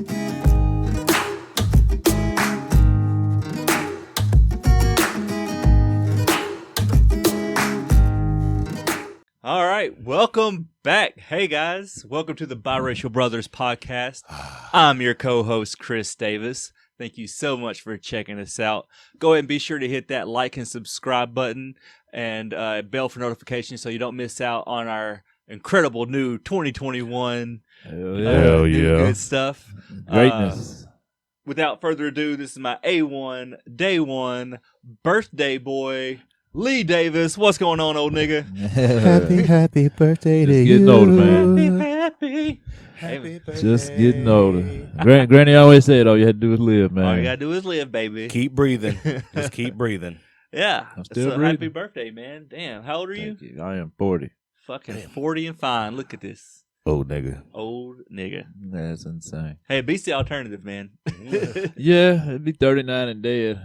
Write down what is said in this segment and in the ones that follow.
All right, welcome back. Hey guys, welcome to the Biracial Brothers podcast. I'm your co-host, Chris Davis. Thank you so much for checking us out. Go ahead and be sure to hit that like and subscribe button and bell for notifications so you don't miss out on our incredible new 2021 Hell yeah. good stuff. Greatness. Without further ado, this is my A1, day one, birthday boy, Lee Davis. What's going on, old nigga? Happy birthday to you. Just getting older, man. Happy. Just getting older. Granny always said, all you had to do is live, man. All you gotta do is live, baby. Keep breathing. Just keep breathing. Yeah. I'm still so breathing. Happy birthday, man. Damn. How old are you? Thank you. I am 40. Fucking 40 and fine. Look at this. Old nigga. Old nigga. That's insane. Hey, beats the alternative, man. Yeah, it'd be 39 and dead.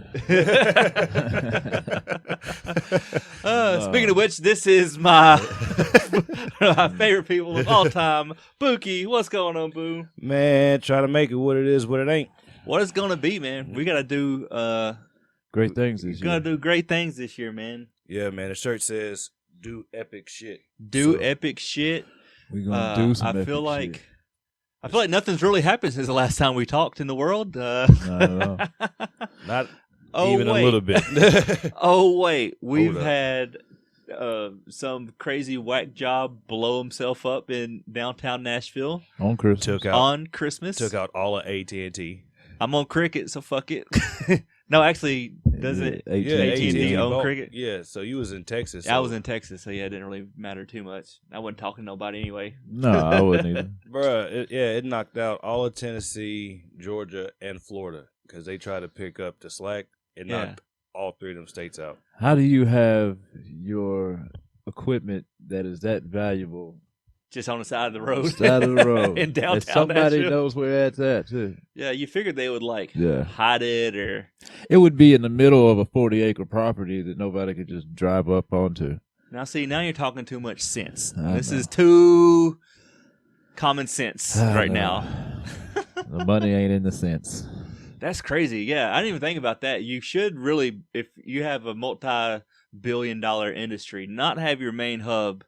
Speaking of which, this is my my favorite people of all time, Bookie. What's going on, Boo? Man, try to make it what it is, what it ain't. What it's gonna be, man? We gotta do Great things this gonna year. do great things this year, man. Yeah, man. The shirt says, do epic shit. Do So- epic shit. We're going to do some I epic feel shit. like nothing's really happened since the last time we talked in the world. Not at all. Not Oh, even wait. a little bit. Oh wait, we've Hold up. had some crazy whack job blow himself up in downtown Nashville On Christmas. on Christmas. Took out all of AT&T. I'm on Cricket, so fuck it. No, actually, does it? Yeah, AT&T own bought- Cricket? Yeah, so you was in Texas. I was in Texas, so yeah, it didn't really matter too much. I wasn't talking to nobody anyway. No, I wouldn't either. Bruh, it knocked out all of Tennessee, Georgia, and Florida because they tried to pick up the slack. It knocked all three of them states out. How do you have your equipment that is that valuable Just on the side of the road. side of the road? In downtown And somebody Nashville. knows where that's at, too. Yeah, you figured they would Yeah. hide it or... It would be in the middle of a 40-acre property that nobody could just drive up onto. Now you're talking too much sense. I This know. is too common sense I right know. now. The money ain't in the sense. That's crazy. Yeah, I didn't even think about that. You should really, if you have a multi-billion-dollar industry, not have your main hub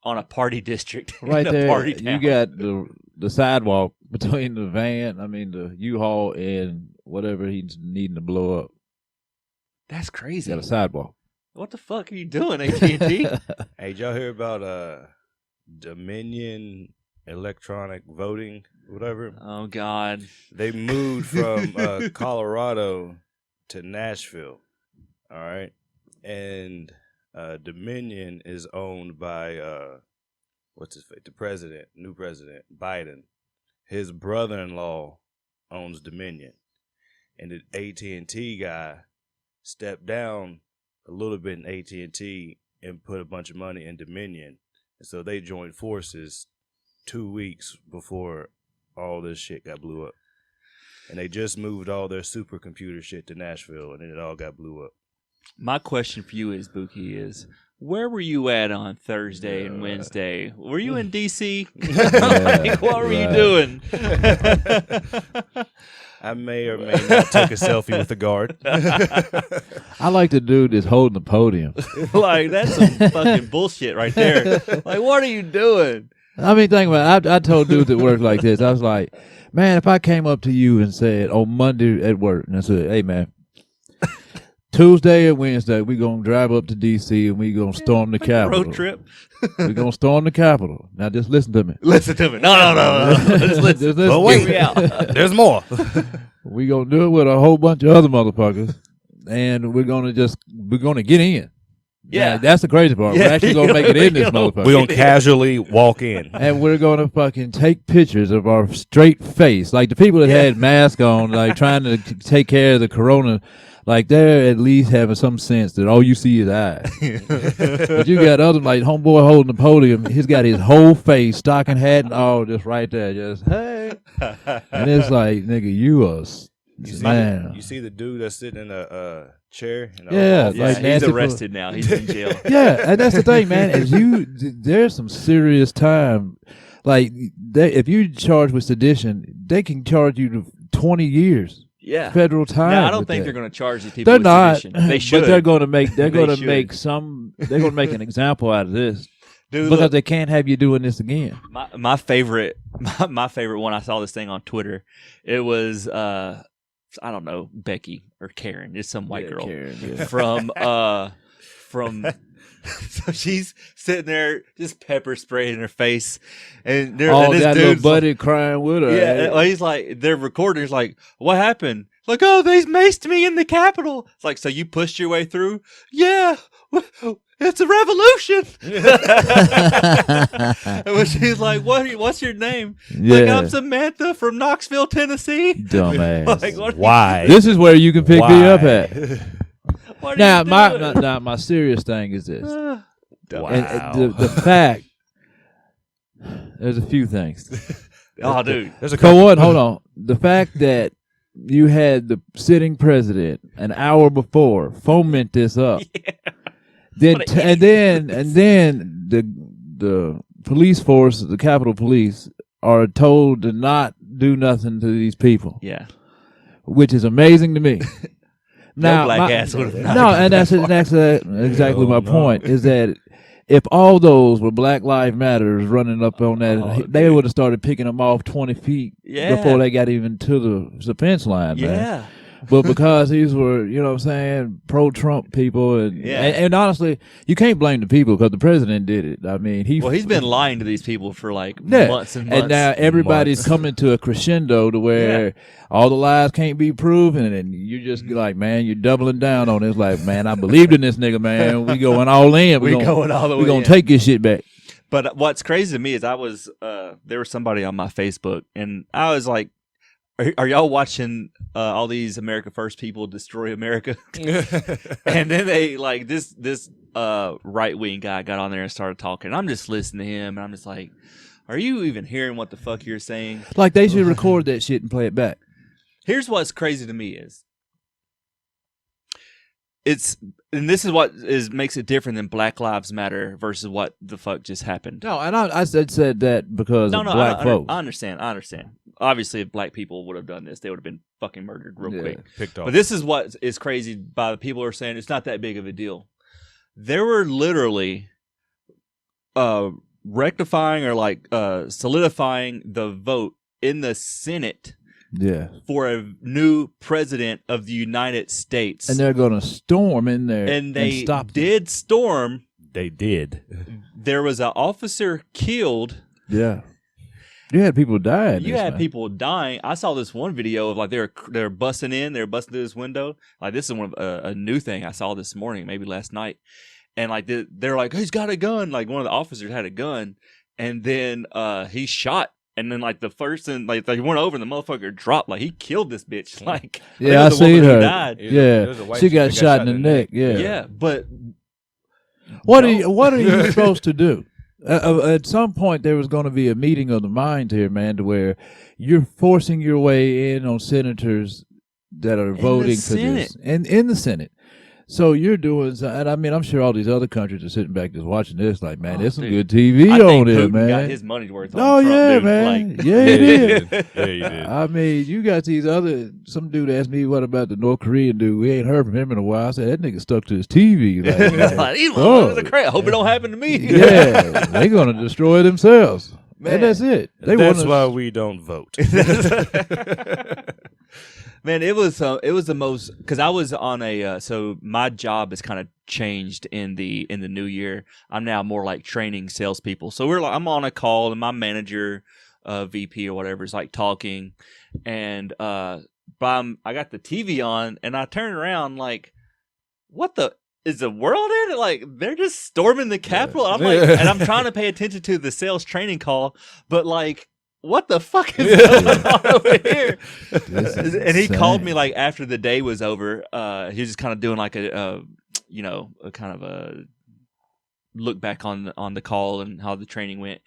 on a party district. Right in a there, party you town. got the sidewalk between the U-Haul and whatever he's needing to blow up. That's He's crazy. got a sidewalk. What the fuck are you doing, AT&T? Hey, did y'all hear about Dominion electronic voting, whatever? Oh God. They moved from Colorado to Nashville. All right. And Dominion is owned by what's his face? The new president, Biden. His brother-in-law owns Dominion. And the AT&T guy stepped down a little bit in AT&T and put a bunch of money in Dominion. And so they joined forces 2 weeks before all this shit got blew up. And they just moved all their supercomputer shit to Nashville, and then it all got blew up. My question for you is, Buki, is where were you at on Thursday and Wednesday? Were you in D.C.? Like, what were you doing? I may or may not took a selfie with the guard. I like the dude that's holding the podium. Like, that's some fucking bullshit right there. Like, what are you doing? I mean, think about it. I told dudes that work like this, I was like, man, if I came up to you and said on Monday at work, and I said, hey, man, Tuesday and Wednesday, we're going to drive up to D.C. and we're going to storm the Capitol. Road trip. We're going to storm the Capitol. Now, just listen to me. Listen to me. No. Just listen. Just listen. But wait, Hear me out. there's more. We're going to do it with a whole bunch of other motherfuckers, and we're going to get in. Yeah. Now, that's the crazy part. Yeah, We're actually going to make it in this motherfucker. We're going to casually walk in. And we're going to fucking take pictures of our straight face. Like the people that had masks on, like trying to take care of the corona, like they're at least having some sense that all you see is eyes. But you got other, like homeboy holding the podium, he's got his whole face, stocking hat and all just right there, just, hey. And it's like, nigga, you are, man. You see the dude that's sitting in a chair? In a Yeah, office? Yeah, like he's Nancy arrested now. He's in jail. Yeah, and that's the thing, man, is there's some serious time. Like, if you charge with sedition, they can charge you to 20 years Yeah. federal time. Now, I don't with think that. they're going to charge these people They're with not. sedition. They should. But they're going to make. They're They going to should. make some. They're going to make an example out of this. Dude, Because look, they can't have you doing this again. my favorite my favorite one. I saw this thing on Twitter. It was I don't know, Becky or Karen. It's some white girl Karen, yeah. from. So she's sitting there, just pepper spraying her face, and this That little dude's buddy crying with her. yeah, well, he's like, they're recording. He's like, what happened? Like, oh, they maced me in the Capitol. It's like, so you pushed your way through? Yeah, it's a revolution. And she's like, what's your name? Like, I'm Samantha from Knoxville, Tennessee. Dumbass. Like, what are you Why? This is where you can pick me up at. What are Now, you doing? my serious thing is this. Wow. And the fact, there's a few things. Oh, dude. There's a For one, hold on. The fact that you had the sitting president an hour before foment this up, then What an and then the police force, the Capitol Police, are told to not do nothing to these people, Yeah. which is amazing to me. No black ass would have no, and that's exactly my point. Is that if all those were Black Lives Matters running up on that, they would have started picking them off 20 feet Yeah. before they got even to the fence line, man. Yeah. But because these were, you know what I'm saying, pro-Trump people, and honestly, you can't blame the people because the president did it. I mean, He's been lying to these people for like yeah. months and months. And now everybody's coming to a crescendo to where all the lies can't be proven, and you just like, man, you're doubling down on this. Like, man, I believed in this nigga, man. We going all in. We going all the way We're gonna in. take this shit back. But what's crazy to me is there was somebody on my Facebook, and I was like, are y'all watching all these America First people destroy America? And then they like this right wing guy got on there and started talking. I'm just listening to him, and I'm just like, are you even hearing what the fuck you're saying? Like, they should record that shit and play it back. Here's what's crazy to me is and this is what makes it different than Black Lives Matter versus what the fuck just happened. No, and I said that because of black folks. I understand. Obviously, if black people would have done this, they would have been fucking murdered real quick. Picked off. But this is what is crazy by the people who are saying it's not that big of a deal. There were literally rectifying or like solidifying the vote in the Senate for a new president of the United States. And they're going to storm in there and they stop did storm. They did. There was an officer killed. Yeah. You had people dying. You had people dying. I saw this one video of like they're busting in, they're busting through this window. Like, this is one of a new thing I saw this morning, maybe last night. And like they're like, he's got a gun. Like, one of the officers had a gun, and then he shot. And then like the first and like they went over and the motherfucker dropped. Like, he killed this bitch. Like, yeah, I seen her. Died. Yeah, she got shot in the neck. Yeah, yeah. But what are you supposed to do? At some point, there was going to be a meeting of the minds here, man, to where you're forcing your way in on senators that are voting for this, and in the Senate. So you're doing, and I mean, I'm sure all these other countries are sitting back just watching this, like, man, there's some good TV on there, man. Got his money's worth. Oh on Trump, yeah, dude. man. Like, Yeah, he did. Yeah, he did. I mean, you got these some dude asked me, what about the North Korean dude? We ain't heard from him in a while. I said, that nigga stuck to his TV. Like, these motherfuckers are crazy. I hope it don't happen to me. Yeah, they're going to destroy themselves. Man. And that's it. That's why we don't vote. Man, it was the most, because I was on so my job has kind of changed in the new year. I'm now more like training salespeople. So I'm on a call, and my manager, VP or whatever, is like talking, and I got the TV on, and I turn around like, what the is the world in? Like, they're just storming the Capitol. I'm like, and I'm trying to pay attention to the sales training call, but like, what the fuck is going on over here? And he called me like after the day was over. He was just kind of doing like a kind of a look back on the call and how the training went.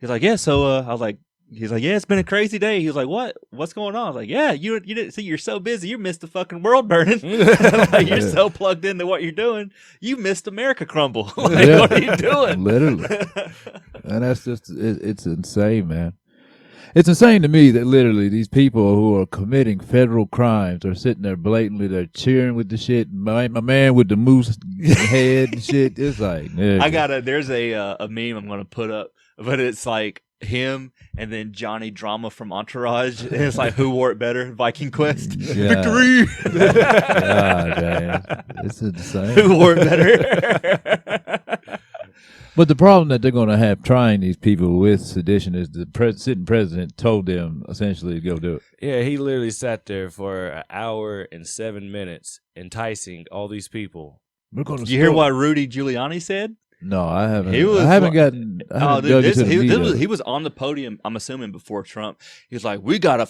He's like, yeah. So I was like, He's like, yeah, it's been a crazy day. He was like, what? What's going on? I was like, yeah, you didn't see. You're so busy. You missed the fucking world burning. Like, you're so plugged into what you're doing. You missed America crumble. Like, what are you doing? Literally. And that's just, it's insane, man. It's insane to me that literally these people who are committing federal crimes are sitting there blatantly, they're cheering with the shit. My man with the moose head and shit. It's like, there's a meme I'm going to put up, but it's like him and then Johnny Drama from Entourage. And it's like, who wore it better? Viking Quest. Victory. God, man. It's insane. Who wore it better? But the problem that they're going to have trying these people with sedition is the sitting president told them essentially to go do it. Yeah, he literally sat there for an hour and 7 minutes enticing all these people. Did you hear what Rudy Giuliani said? No, I haven't. He was, he was on the podium, I'm assuming, before Trump. He was like, we got to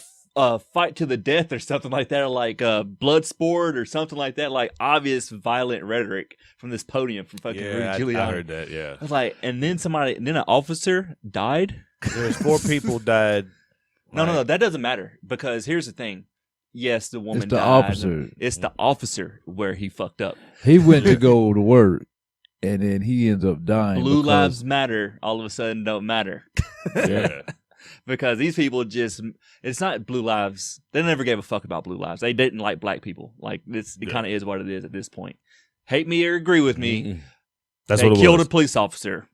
fight to the death or something like that, or like blood sport or something like that, like obvious violent rhetoric from this podium from fucking Rudy Giuliani. I heard that, yeah. I was like, and then an officer died. There's 4 people died. No, that doesn't matter, because here's the thing. Yes, the woman died. Officer. It's the officer where he fucked up. He went to go to work, and then he ends up dying. Blue lives matter all of a sudden don't matter. Yeah. Because these people it's not blue lives. They never gave a fuck about blue lives. They didn't like black people. Like, it kind of is what it is at this point. Hate me or agree with me. Mm-mm. That's they what it killed was. A police officer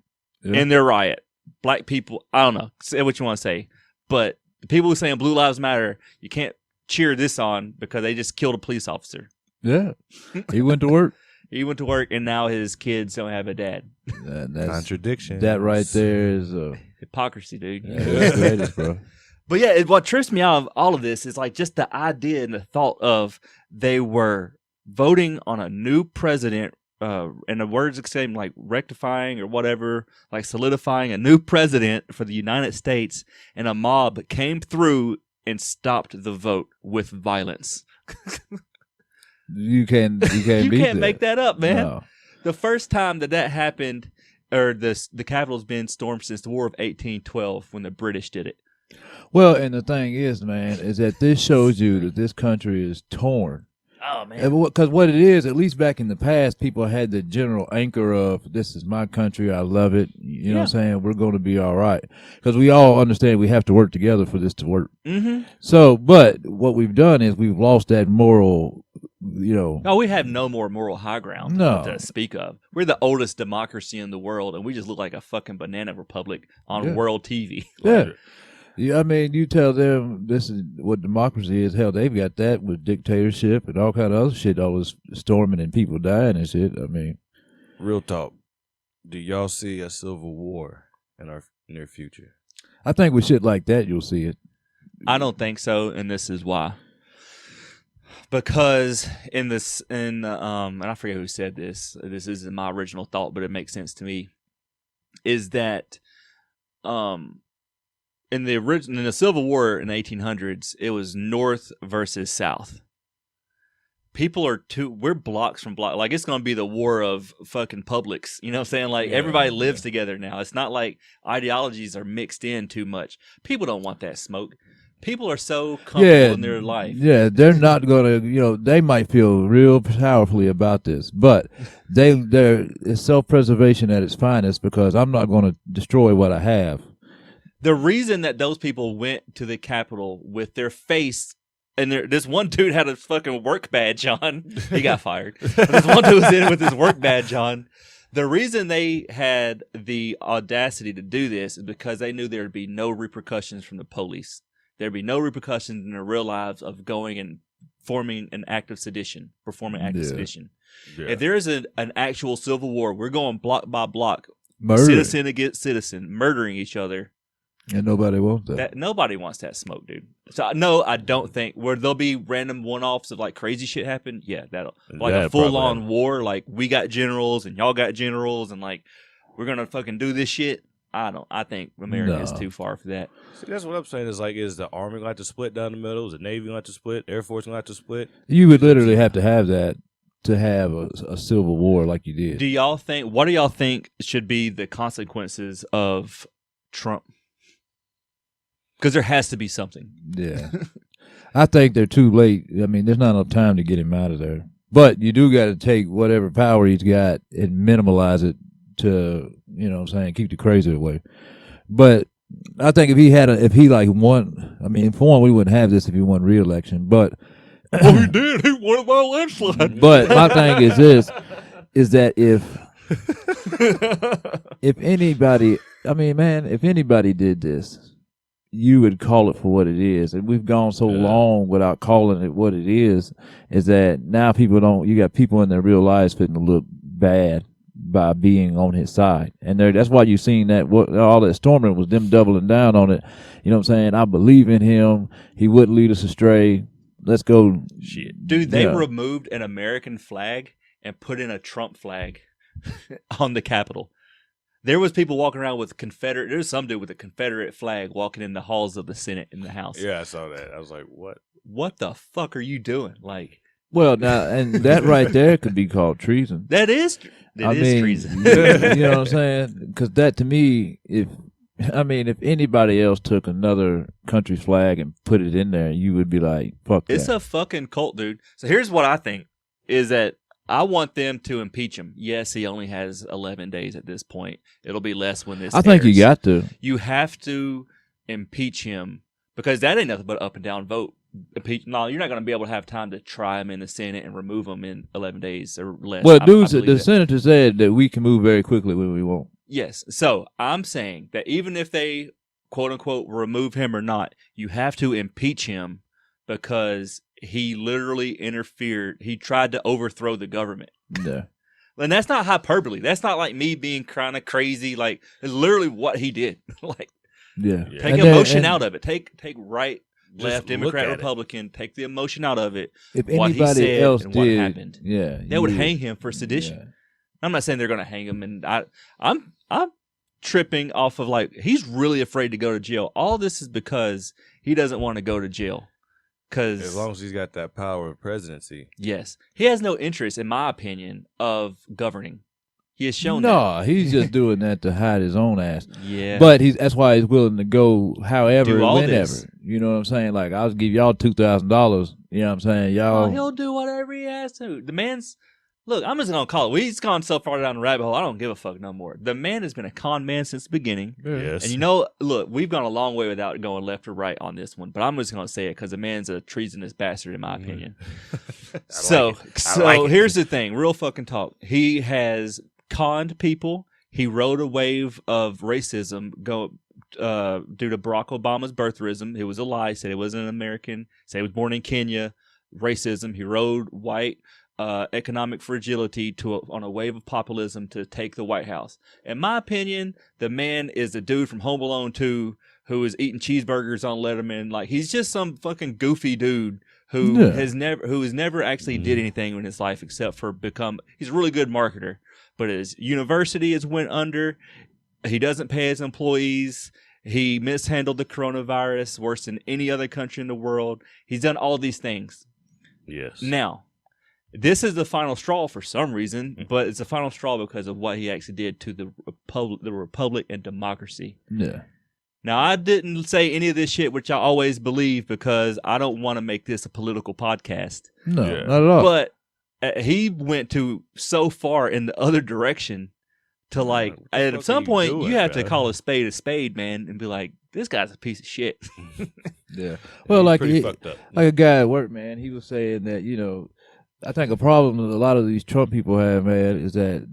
in their riot. Black people, I don't know. Say what you want to say. But the people who saying blue lives matter, you can't cheer this on because they just killed a police officer. Yeah. He went to work. He went to work, and now his kids don't have a dad. That's, contradiction. That right there is hypocrisy, dude. Yeah, that's greatest, bro. But yeah, what trips me out of all of this is like just the idea and the thought of they were voting on a new president, and the words same like rectifying or whatever, like solidifying a new president for the United States, and a mob came through and stopped the vote with violence. You can't make that up, man. No. The first time that happened, or the Capitol's been stormed since the War of 1812 when the British did it. Well, and the thing is, man, is that this shows you that this country is torn. Oh, man. Because what it is, at least back in the past, people had the general anchor of, this is my country, I love it. You know what I'm saying? We're going to be all right. Because we all understand we have to work together for this to work. Mm-hmm. So, but what we've done is we've lost that moral, Oh, we have no more moral high ground to speak of. We're the oldest democracy in the world, and we just look like a fucking banana republic on world TV. Yeah, I mean, you tell them this is what democracy is. Hell, they've got that with dictatorship and all kind of other shit, always storming and people dying and shit. I mean, real talk. Do y'all see a civil war in our near future? I think with shit like that, you'll see it. I don't think so, and this is why. Because and I forget who said this. This isn't my original thought, but it makes sense to me. Is that in the Civil War in the 1800s, it was North versus South. We're blocks from block. Like, it's going to be the war of fucking Publix. You know what I'm saying? Like, everybody lives together now. It's not like ideologies are mixed in too much. People don't want that smoke. People are so comfortable in their life. Yeah, they're not going to, they might feel real powerfully about this, but it's self-preservation at its finest, because I'm not going to destroy what I have. The reason that those people went to the Capitol with their face, and this one dude had a fucking work badge on. He got fired. But this one dude was in with his work badge on. The reason they had the audacity to do this is because they knew there would be no repercussions from the police. There'd be no repercussions in their real lives of going and performing an act of sedition. Yeah. If there is an actual civil war, we're going block by block, citizen against citizen, murdering each other. And nobody wants that. Nobody wants that smoke, dude. So no, I don't think where there'll be random one-offs of like crazy shit happen. Yeah, that'll like a full-on war. Like, we got generals and y'all got generals, and like we're gonna fucking do this shit. I think America is too far for that. See, that's what I'm saying. Is the Army going to have to split down the middle? Is the Navy going to have to split? Air Force going to have to split? You would literally have to have that to have a civil war like you did. What do y'all think should be the consequences of Trump? Because there has to be something. Yeah. I think they're too late. I mean, there's not enough time to get him out of there. But you do got to take whatever power he's got and minimalize it to, you know what I'm saying, keep the crazy away. But I think if he won, I mean, for one, we wouldn't have this if he won re-election. But Well, he did. He won by a landslide. But my thing is this, is that if anybody, I mean, man, if anybody did this, you would call it for what it is. And we've gone so long without calling it what it is that now you got people in their real lives fitting to look bad by being on his side. And that's why you seen that all that storming was them doubling down on it. You know what I'm saying? I believe in him. He wouldn't lead us astray. Let's go. Shit. Dude, they removed an American flag and put in a Trump flag on the Capitol. There was people walking around with there's some dude with a Confederate flag walking in the halls of the Senate in the House. Yeah, I saw that. I was like, what? What the fuck are you doing? Like, well, now, and that right there could be called treason. That is treason. You know what I'm saying? Because that, to me, if anybody else took another country's flag and put it in there, you would be like, fuck that. It's a fucking cult, dude. So here's what I think, is that I want them to impeach him. Yes, he only has 11 days at this point. It'll be less when this I think you got to. You have to impeach him, because that ain't nothing but an up and down vote. No, you're not going to be able to have time to try him in the Senate and remove him in 11 days or less. Well, the senator said that we can move very quickly when we want. Yes. So I'm saying that even if they, quote unquote, remove him or not, you have to impeach him, because he literally interfered. He tried to overthrow the government. Yeah. And that's not hyperbole. That's not like me being kind of crazy. Like, it's literally what he did. Like, yeah. Take emotion out of it. Take right, left, Just Democrat, Republican. Take the emotion out of it. If what anybody he said else and did, what happened. yeah, they would hang him for sedition. Yeah. I'm not saying they're going to hang him, and I'm tripping off of, like, he's really afraid to go to jail. All this is because he doesn't want to go to jail. As long as he's got that power of presidency. Yes. He has no interest, in my opinion, of governing. He has shown that. He's just doing that to hide his own ass. Yeah. But that's why he's willing to go however and whenever. This. You know what I'm saying? Like, I'll give y'all $2,000. You know what I'm saying? Y'all. He'll do whatever he has to. The man's... Look, I'm just going to call it. He's gone so far down the rabbit hole, I don't give a fuck no more. The man has been a con man since the beginning. Yes. And look, we've gone a long way without going left or right on this one, but I'm just going to say it because the man's a treasonous bastard, in my opinion. So here's the thing, real fucking talk. He has conned people. He rode a wave of racism due to Barack Obama's birtherism. It was a lie. He said he wasn't an American. Said he was born in Kenya. Racism. He rode white economic fragility on a wave of populism to take the White House. In my opinion, the man is the dude from Home Alone 2 who is eating cheeseburgers on Letterman. Like, he's just some fucking goofy dude who has never actually did anything in his life except for he's a really good marketer, but his university has went under. He doesn't pay his employees. He mishandled the coronavirus worse than any other country in the world. He's done all these things. Yes. Now, this is the final straw for some reason, but it's the final straw because of what he actually did to the republic and democracy. Yeah. Now, I didn't say any of this shit, which I always believe, because I don't want to make this a political podcast. No, not at all. But he went so far in the other direction to, like, at some point, you have to call a spade, man, and be like, this guy's a piece of shit. Yeah. Well, like fucked up. Like a guy at work, man, he was saying that, you know, I think a problem that a lot of these Trump people have, man, is that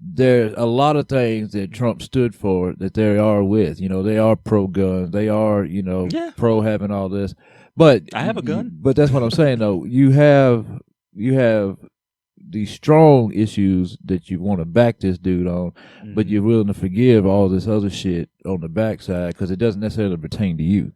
there are a lot of things that Trump stood for that they are with. You know, they are pro-gun. They are, you know, pro having all this. But I have a gun. But that's what I'm saying, though. You have these strong issues that you want to back this dude on, but you're willing to forgive all this other shit on the backside because it doesn't necessarily pertain to you.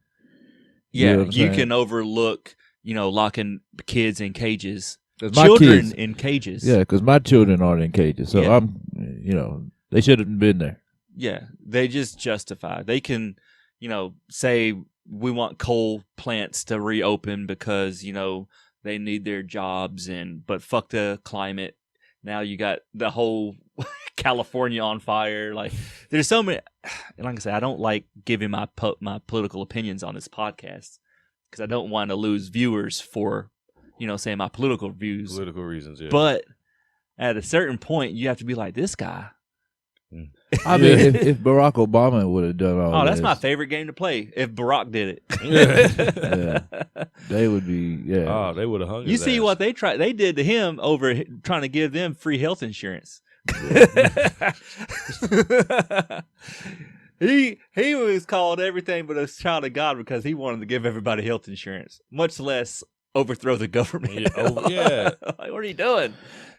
Yeah, you can overlook, you know, locking kids in cages. Children in cages. Yeah, because my children aren't in cages. So I'm, you know, they shouldn't have been there. Yeah, they just justify. They can, you know, say we want coal plants to reopen because, you know, they need their jobs, but fuck the climate. Now you got the whole California on fire. Like, there's so many. Like I said, I don't like giving my political opinions on this podcast because I don't want to lose viewers for, saying my political views. Political reasons, yeah. But at a certain point, you have to be like, this guy. I mean, if Barack Obama would have done all that's this, my favorite game to play. If Barack did it, they would be. Yeah. Oh, they would have hung. You see what they did to him over trying to give them free health insurance. He was called everything but a child of God because he wanted to give everybody health insurance, much less overthrow the government. Yeah. Like, what are you doing?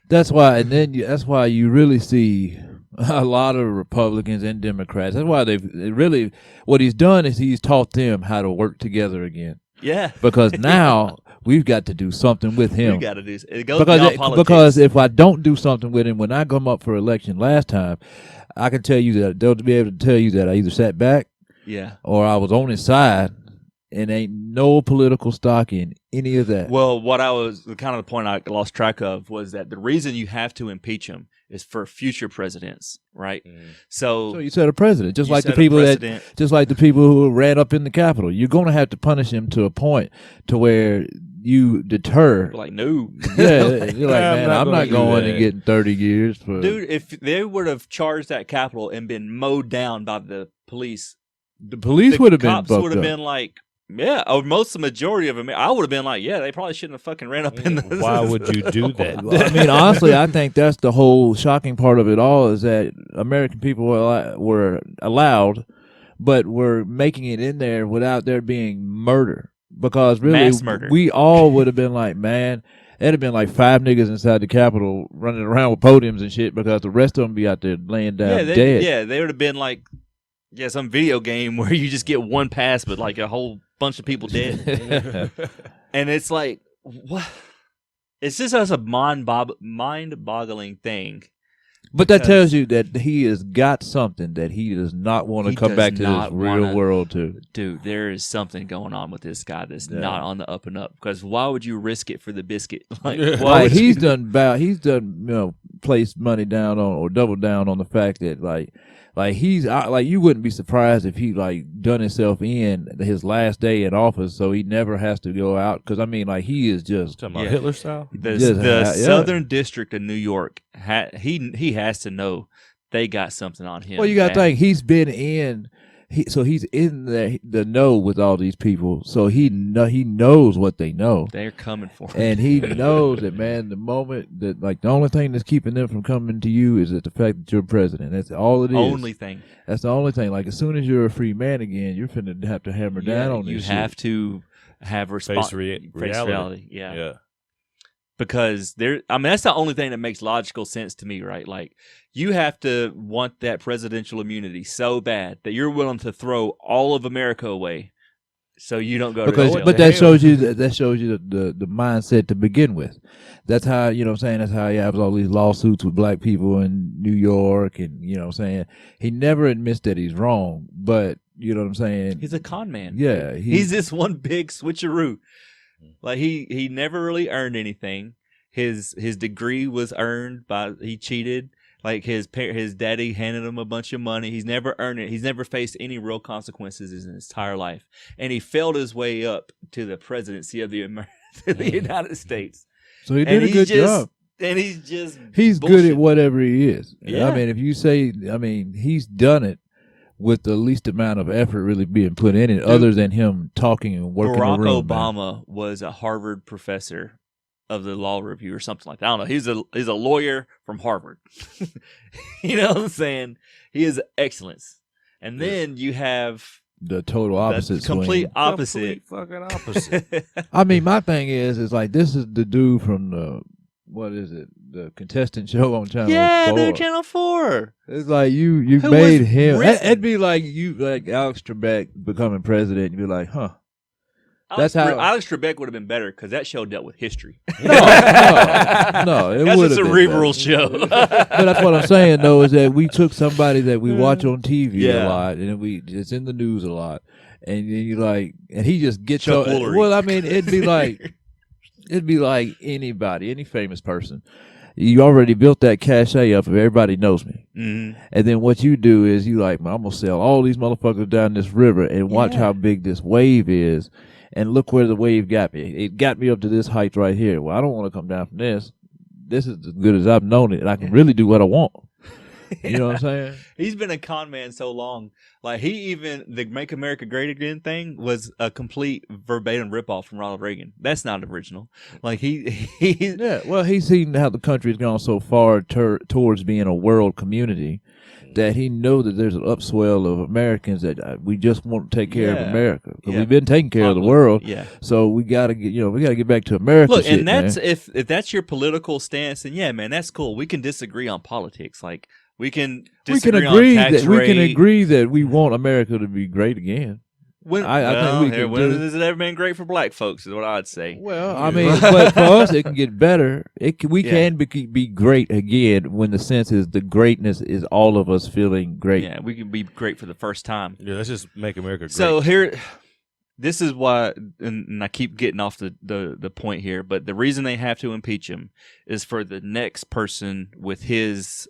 That's why, and then that's why you really see a lot of Republicans and Democrats. That's why they really, what he's done is he's taught them how to work together again. Yeah. Because now we've got to do something with him. We got to do it. Goes beyond politics. Because if I don't do something with him, when I come up for election last time, I can tell you that they'll be able to tell you that I either sat back, or I was on his side, and ain't no political stock in any of that. Well, the point I lost track of was that the reason you have to impeach him is for future presidents, right? So you said a president, just like the people who ran up in the Capitol. You're going to have to punish him to a point to where you deter. Like, no. Yeah, you're like, man, I'm not going and getting 30 years. Dude, if they would have charged that Capitol and been mowed down by the police, the police would have been cops would have been like, yeah, or the majority of them, I would have been like, yeah, they probably shouldn't have fucking ran up in the. Why would you do that? I mean, honestly, I think that's the whole shocking part of it all is that American people were allowed, but were making it in there without there being murder. Because really, mass murder. We all would have been like, man, it'd have been like 5 niggas inside the Capitol running around with podiums and shit because the rest of them be out there laying down dead. Yeah, they would have been like, some video game where you just get one pass, but like a whole bunch of people dead. And it's like, what? It's just a mind-boggling thing. But that tells you that he has got something that he does not want to come back to this real world to. Dude, there is something going on with this guy that's not on the up and up. Because why would you risk it for the biscuit? Like, he's done placed money down on or doubled down on the fact that he's you wouldn't be surprised if he done himself in his last day in office, so he never has to go out. Because I mean, he is just talking about Hitler style. The Southern District of New York, he has to know they got something on him. Well, you got to think he's been in. He's in the know with all these people, so he knows what they know. They're coming for him, and he knows that, man. The moment that the only thing that's keeping them from coming to you is that the fact that you're president. That's all it is. Only thing. That's the only thing. Like, as soon as you're a free man again, you're finna have to hammer down on this. You have to have face reality. Yeah. Because that's the only thing that makes logical sense to me, right? Like, you have to want that presidential immunity so bad that you're willing to throw all of America away so you don't go to jail. But that shows you the mindset to begin with. That's how, that's how he has all these lawsuits with black people in New York, and he never admits that he's wrong, but you know what I'm saying? He's a con man. Yeah. He's this one big switcheroo. Like, he never really earned anything. His degree was earned he cheated. Like, his daddy handed him a bunch of money. He's never earned it. He's never faced any real consequences in his entire life. And he failed his way up to the presidency of the United States. So he did a good job. And he's bullshit. Good at whatever he is. Yeah. I mean, if you say, he's done it with the least amount of effort really being put in it, other than him talking and working the room. Barack Obama was a Harvard professor of the law review or something like that. I don't know. He's a lawyer from Harvard. You know what I'm saying? He is excellence. And then you have the total opposite, complete opposite. Complete fucking opposite. I mean, my thing is like, this is the dude from the contestant show on Channel 4. Yeah, they're Channel 4. It's like you made him. It'd be like Alex Trebek becoming president. You'd be like, huh. That's how Alex Trebek would have been better because that show dealt with history. No, it would have been a cerebral show. But that's what I'm saying, though, is that we took somebody that we watch on TV a lot, and it's in the news a lot, and then you and he just gets Chuck Woolery. Well, I mean, it'd be like anybody, any famous person. You already built that cachet up if everybody knows me. Mm-hmm. And then what you do is you like, I'm going to sell all these motherfuckers down this river and watch how big this wave is. And look where the wave got me. It got me up to this height right here. Well, I don't want to come down from this. This is as good as I've known it. And I can really do what I want. You know what I'm saying? He's been a con man so long. Like the Make America Great Again thing was a complete verbatim ripoff from Ronald Reagan. That's not original. Like yeah. Well, he's seen how the country's gone so far towards being a world community that he knows that there's an upswell of Americans that we just want to take care of America because we've been taking care of the world. Yeah. So we gotta get back to America. Look, shit, and that's man. if that's your political stance, then yeah, man, that's cool. We can disagree on politics. Like we can disagree on tax rate. We can agree that we want America to be great again. I think when has it ever been great for black folks? Is what I'd say. Well, I mean, but for us, it can get better. We can be great again when the sense is the greatness is all of us feeling great. Yeah, we can be great for the first time. Yeah, let's just make America great. So here, this is why, and I keep getting off the point here, but the reason they have to impeach him is for the next person with his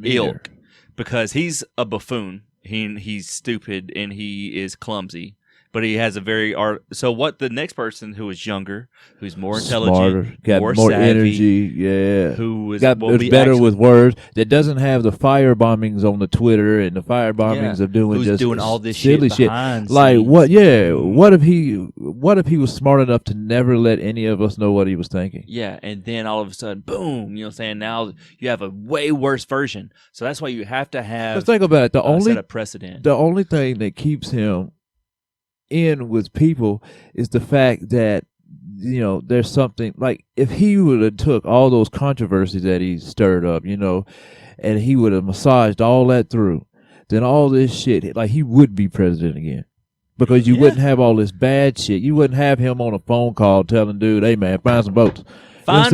ilk, because he's a buffoon. He's stupid and he is clumsy, but he has a very So what the next person who is younger, who's more intelligent, smarter, got more savvy, energy, who is better with words, that doesn't have the fire bombings on the Twitter and the fire bombings of doing all this silly shit. Like scenes. what? Yeah. What if he was smart enough to never let any of us know what he was thinking? Yeah, and then all of a sudden, boom! You know what I'm saying? Now you have a way worse version. So that's why you have to have. Let's think about it. Set a precedent. The only thing that keeps him in with people is the fact that there's something like if he would have took all those controversies that he stirred up, and he would have massaged all that through, then all this shit, like he would be president again. Because you wouldn't have all this bad shit. You wouldn't have him on a phone call telling dude, "Hey man, find some votes." Like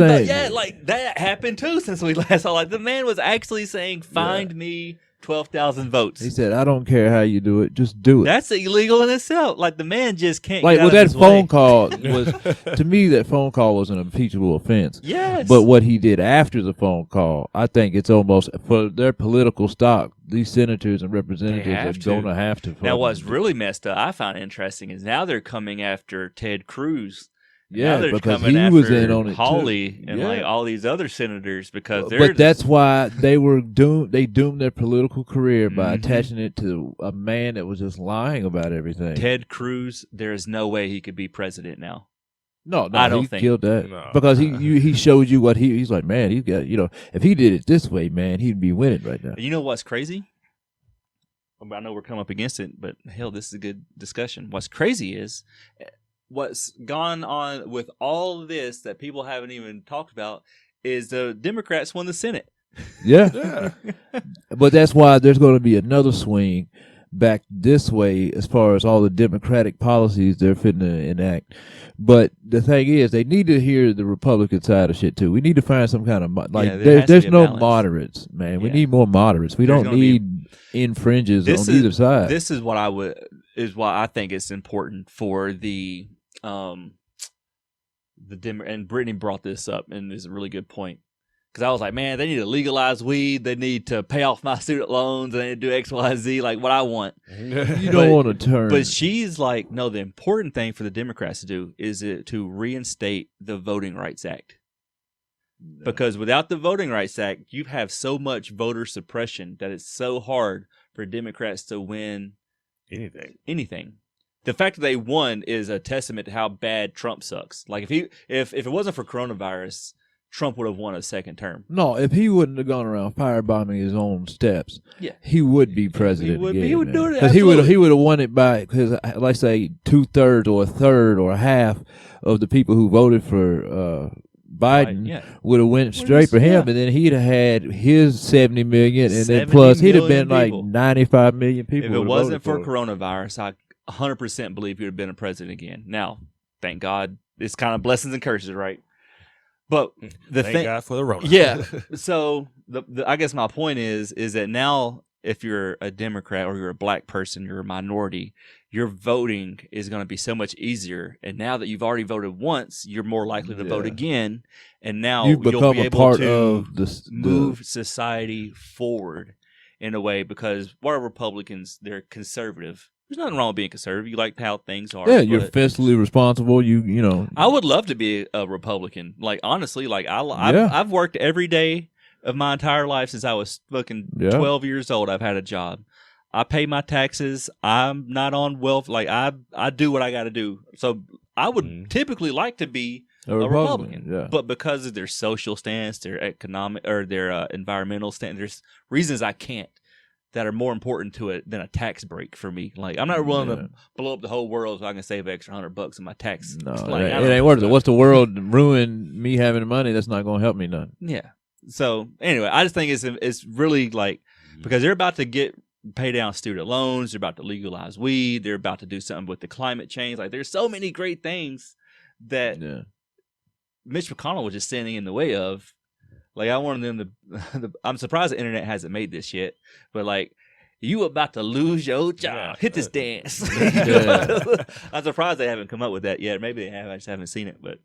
that happened too since we last saw. Like the man was actually saying, "Find me 12,000 votes." He said, "I don't care how you do it, just do it." That's illegal in itself. Like the man just can't. Like get out that of his phone way. call was, to me, that phone call was an impeachable offense. Yes. But what he did after the phone call, I think it's almost for their political stock. These senators and representatives are going to have to. Now, what's really messed up, I find interesting, is now they're coming after Ted Cruz. Yeah, now they're because coming he after was in on it Hawley too. and like all these other senators because they're. But that's why they were doomed. They doomed their political career by attaching it to a man that was just lying about everything. Ted Cruz. There is no way he could be president now. No, I don't he think killed that No. because he showed you what he's like. Man, he's got if he did it this way, man, he'd be winning right now. You know what's crazy? I know we're coming up against it, but hell, this is a good discussion. What's crazy is what's gone on with all of this that people haven't even talked about is the Democrats won the Senate. Yeah. But that's why there's going to be another swing back this way as far as all the Democratic policies they're fitting to enact. But the thing is, they need to hear the Republican side of shit too. We need to find some kind of there's no balance. Moderates, man. We Yeah. need more moderates. We There's don't need infringes on either side. This is what why I think it's important for the and Brittany brought this up and it's a really good point. Because I was like, man, they need to legalize weed. They need to pay off my student loans. They need to do X, Y, Z, like what I want. You don't want to turn. But she's like, no, the important thing for the Democrats to do is to reinstate the Voting Rights Act. Because without the Voting Rights Act, you have so much voter suppression that it's so hard for Democrats to win anything. The fact that they won is a testament to how bad Trump sucks. Like if it wasn't for coronavirus, Trump would have won a second term. No, if he wouldn't have gone around firebombing his own steps, he would be president. He would do it because he would have won it by let's say 2/3 or 1/3 or a half of the people who voted for Biden would have went straight for him, and then he'd have had his 70 million, and then plus he'd have been like 95 million people. If it wasn't for coronavirus, I 100% believe he would have been a president again. Now, thank God, it's kind of blessings and curses, right? But thank God for the Rona. Yeah. So I guess my point is that now if you're a Democrat or you're a black person, you're a minority, your voting is going to be so much easier. And now that you've already voted once, you're more likely to vote again. And now You've you'll become be a able part to of move society forward in a way, because what are Republicans? They're conservative. There's nothing wrong with being conservative. You like how things are. Yeah, you're but fiscally responsible. You know. I would love to be a Republican. Like, honestly, like I've worked every day of my entire life since I was fucking 12 years old. I've had a job. I pay my taxes. I'm not on wealth. Like, I do what I got to do. So I would typically like to be a Republican. Yeah. But because of their social stance, their economic or their environmental stance, there's reasons I can't that are more important to it than a tax break for me. Like, I'm not willing to blow up the whole world so I can save an extra $100 in my tax. No, like, it ain't worth it. What's the world ruin me having money? That's not going to help me none. Yeah. So anyway, I just think it's really like, because they're about to pay down student loans, they're about to legalize weed, they're about to do something with the climate change. Like, there's so many great things that Mitch McConnell was just standing in the way of. Like, I wanted them to. I'm surprised the internet hasn't made this yet, but like, you about to lose your job. Hit this dance. I'm surprised they haven't come up with that yet. Maybe they have. I just haven't seen it. But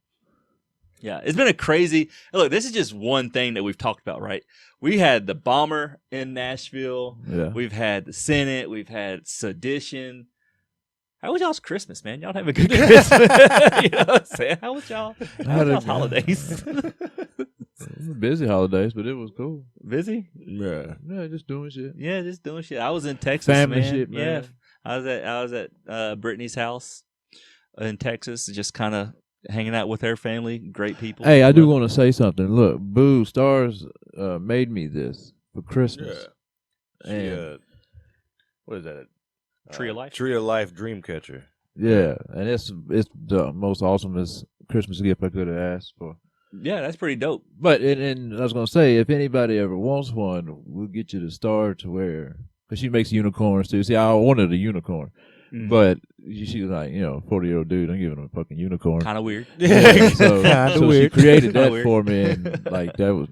yeah, it's been a crazy. Look, this is just one thing that we've talked about, right? We had the bomber in Nashville. Yeah. We've had the Senate. We've had sedition. How was y'all's Christmas, man? Y'all have a good Christmas. You know what I'm saying? How was y'all's holidays? Busy holidays, but it was cool. Busy? Yeah, just doing shit. Yeah, just doing shit. I was in Texas, Family man. shit, man. Yeah, I was at Brittany's house in Texas, just kind of hanging out with her family. Great people. Hey, I do want to say something. Look, Boo Stars made me this for Christmas. Yeah. And what is that? Tree of Life. Tree of Life Dreamcatcher. yeah, and it's the most awesomest Christmas gift I could have asked for. Yeah, that's pretty dope. But and I was gonna say, if anybody ever wants one, we'll get you the star to wear, because she makes unicorns too. See, I wanted a unicorn, but she was like, 40-year-old dude, I'm giving him a fucking unicorn. Kind of weird. Yeah, so weird. she created that Weird. for me, and like that was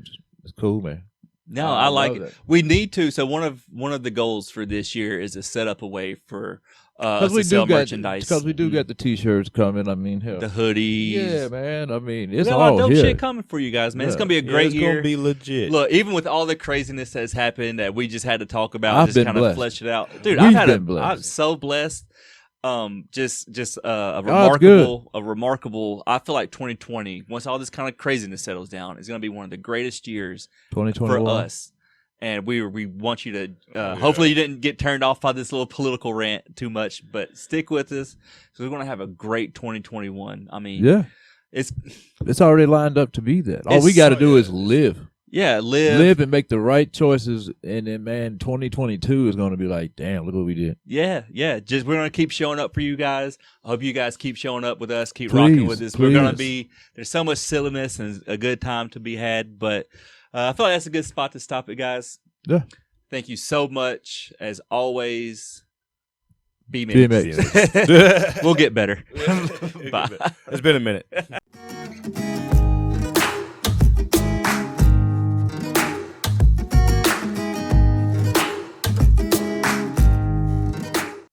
cool, man. No, I like love it. that. We need to. So one of the goals for this year is to set up a way for us Because we to sell do got merchandise. Because we do got the T-shirts coming. I mean, hell, the hoodies. yeah, man. I mean, We it's got a lot all of dope here. shit coming for you guys, man. It's Yeah. gonna be a great it's year. gonna be legit. Look, even with all the craziness that's happened that we just had to talk about, I've just been kind of blessed. flesh it out, dude. We've I've been blessed. I'm so blessed. Just a God's good. remarkable. I feel like 2020, once all this kind of craziness settles down, is gonna be one of the greatest years 2021 for us. And we want you to. Hopefully, you didn't get turned off by this little political rant too much, but stick with us. So we're gonna have a great 2021. I mean, Yeah, it's already lined up to be that. All we got to do is live. Yeah, Live and make the right choices, and then, man, 2022 is going to be like, damn, look what we did. Yeah. Just we're gonna keep showing up for you guys. I hope you guys keep showing up with us. Keep Please, rocking with us. We're gonna please. be. There's so much silliness and a good time to be had, but I feel like that's a good spot to stop it, guys. Yeah. Thank you so much, as always. Be Be mates. mates. We'll get better. Bye. It's been a minute.